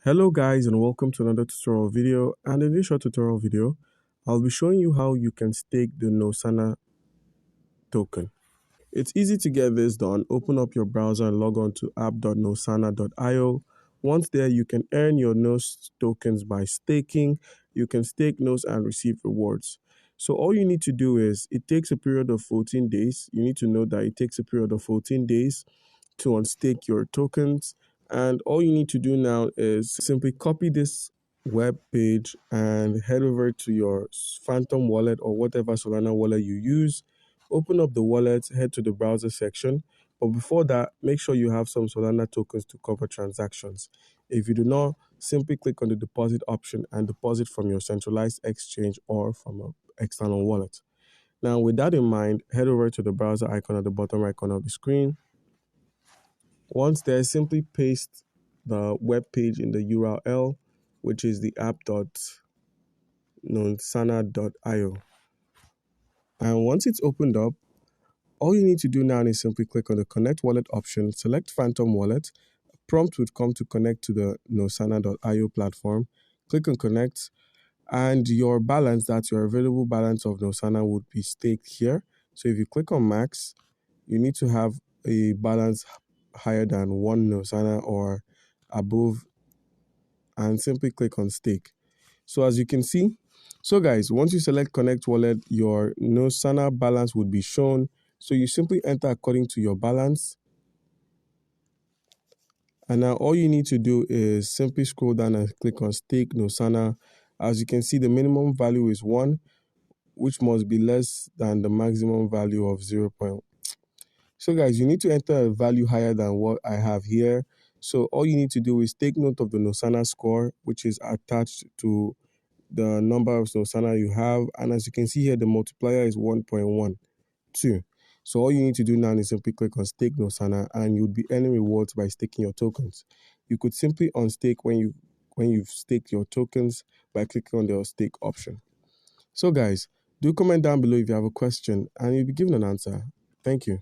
Hello guys, and welcome to another tutorial video. And in this short tutorial video, I'll be showing you how you can stake the Nosana token. It's easy to get this done. Open up your browser and log on to app.nosana.io. Once there, you can earn your Nos tokens by staking. You can stake Nos and receive rewards. So all you need to do is, it takes a period of 14 days. You need to know that it takes a period of 14 days to unstake your tokens. And all you need to do now is simply copy this web page and head over to your Phantom wallet or whatever Solana wallet you use. Open up the wallet, head to the browser section. But before that, make sure you have some Solana tokens to cover transactions. If you do not, simply click on the deposit option and deposit from your centralized exchange or from an external wallet. Now, with that in mind, head over to the browser icon at the bottom right corner of the screen. Once there, simply paste the web page in the URL, which is the app.nosana.io. And once it's opened up, all you need to do now is simply click on the Connect Wallet option, select Phantom Wallet. A prompt would come to connect to the nosana.io platform. Click on Connect, and your balance, that's your available balance of Nosana, would be staked here. So if you click on Max, you need to have a balance higher than 1 Nosana or above, and simply click on Stake. So as you can see, so guys, once you select Connect Wallet, your Nosana balance would be shown. So you simply enter according to your balance. And now all you need to do is simply scroll down and click on Stake Nosana. As you can see, the minimum value is 1, which must be less than the maximum value of 0. So guys, you need to enter a value higher than what I have here. So all you need to do is take note of the Nosana score, which is attached to the number of Nosana you have. And as you can see here, the multiplier is 1.12. So all you need to do now is simply click on Stake Nosana, and you'll be earning rewards by staking your tokens. You could simply unstake when you've staked your tokens by clicking on the stake option. So guys, do comment down below if you have a question, and you'll be given an answer. Thank you.